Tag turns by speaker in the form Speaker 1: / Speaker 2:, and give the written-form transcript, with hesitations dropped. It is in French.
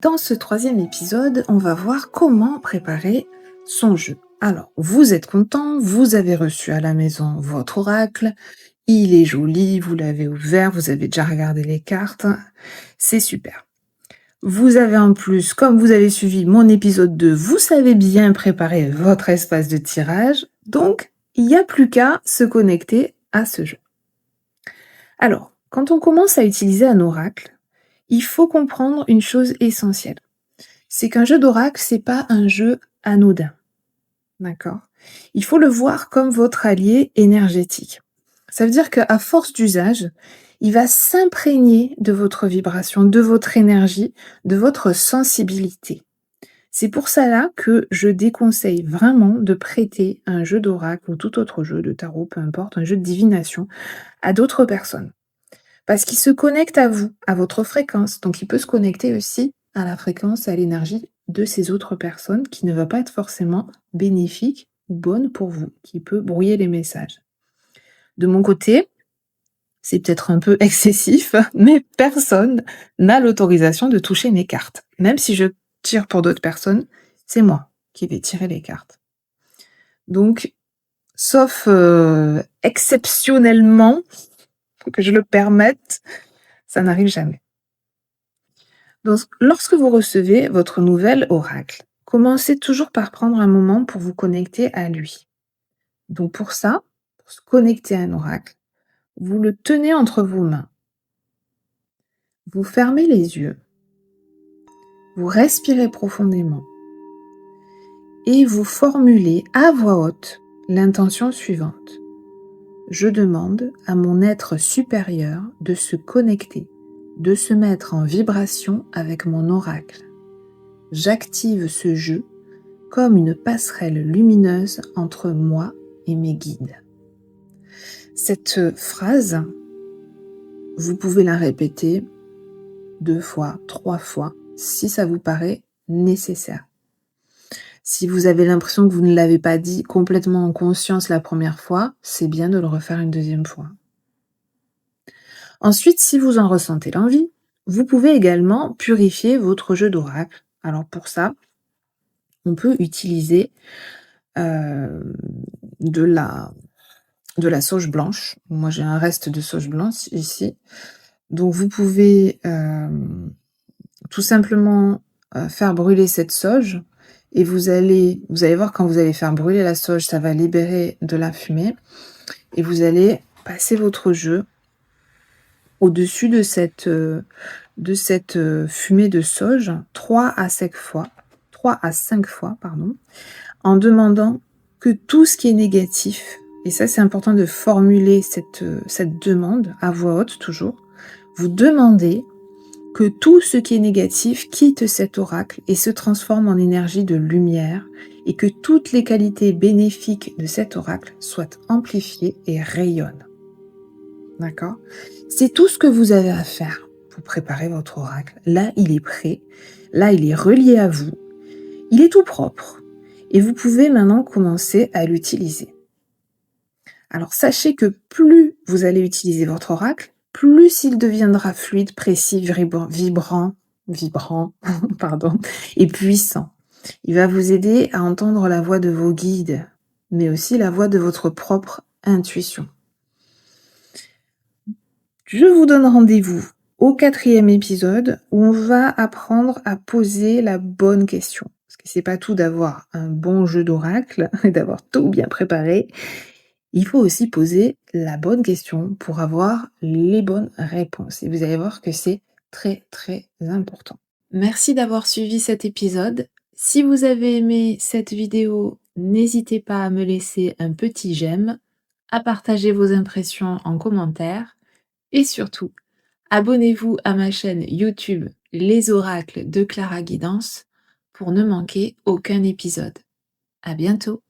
Speaker 1: Dans ce troisième épisode, on va voir comment préparer son jeu. Alors, vous êtes content, vous avez reçu à la maison votre oracle, il est joli, vous l'avez ouvert, vous avez déjà regardé les cartes, c'est super. Vous avez en plus, comme vous avez suivi mon épisode 2, vous savez bien préparer votre espace de tirage, donc il n'y a plus qu'à se connecter à ce jeu. Alors, quand on commence à utiliser un oracle, il faut comprendre une chose essentielle. C'est qu'un jeu d'oracle, c'est pas un jeu anodin, d'accord? Il faut le voir comme votre allié énergétique. Ça veut dire qu'à force d'usage, il va s'imprégner de votre vibration, de votre énergie, de votre sensibilité. C'est pour cela que je déconseille vraiment de prêter un jeu d'oracle ou tout autre jeu de tarot, peu importe, un jeu de divination, à d'autres personnes. Parce qu'il se connecte à vous, à votre fréquence. Donc il peut se connecter aussi à la fréquence et à l'énergie de ces autres personnes qui ne va pas être forcément bénéfique ou bonne pour vous, qui peut brouiller les messages. De mon côté, c'est peut-être un peu excessif, mais personne n'a l'autorisation de toucher mes cartes. Même si je tire pour d'autres personnes, c'est moi qui vais tirer les cartes. Donc, sauf exceptionnellement, faut que je le permette, ça n'arrive jamais. Donc, lorsque vous recevez votre nouvel oracle, commencez toujours par prendre un moment pour vous connecter à lui. Donc pour ça, pour se connecter à un oracle, vous le tenez entre vos mains. Vous fermez les yeux, vous respirez profondément et vous formulez à voix haute l'intention suivante. Je demande à mon être supérieur de se connecter, de se mettre en vibration avec mon oracle. J'active ce jeu comme une passerelle lumineuse entre moi et mes guides. Cette phrase, vous pouvez la répéter 2 fois, 3 fois, si ça vous paraît nécessaire. Si vous avez l'impression que vous ne l'avez pas dit complètement en conscience la première fois, c'est bien de le refaire une deuxième fois. Ensuite, si vous en ressentez l'envie, vous pouvez également purifier votre jeu d'oracle. Alors pour ça, on peut utiliser de la sauge blanche. Moi, j'ai un reste de sauge blanche ici. Donc vous pouvez, tout simplement, faire brûler cette sauge et vous allez voir quand vous allez faire brûler la sauge, ça va libérer de la fumée et vous allez passer votre jeu au-dessus de cette, fumée de sauge 3 à 5 fois, pardon, en demandant que tout ce qui est négatif, et ça c'est important de formuler cette demande à voix haute toujours, vous demandez que tout ce qui est négatif quitte cet oracle et se transforme en énergie de lumière et que toutes les qualités bénéfiques de cet oracle soient amplifiées et rayonnent. D'accord? C'est tout ce que vous avez à faire pour préparer votre oracle. Là, il est prêt. Là, il est relié à vous. Il est tout propre. Et vous pouvez maintenant commencer à l'utiliser. Alors, sachez que plus vous allez utiliser votre oracle, plus il deviendra fluide, précis, vibrant, pardon, et puissant. Il va vous aider à entendre la voix de vos guides, mais aussi la voix de votre propre intuition. Je vous donne rendez-vous au 4e épisode où on va apprendre à poser la bonne question. Parce que c'est pas tout d'avoir un bon jeu d'oracle et d'avoir tout bien préparé. Il faut aussi poser la bonne question pour avoir les bonnes réponses. Et vous allez voir que c'est très très important. Merci d'avoir suivi cet épisode. Si vous avez aimé cette vidéo, n'hésitez pas à me laisser un petit j'aime, à partager vos impressions en commentaire et surtout, abonnez-vous à ma chaîne YouTube Les Oracles de Clara Guidance pour ne manquer aucun épisode. À bientôt!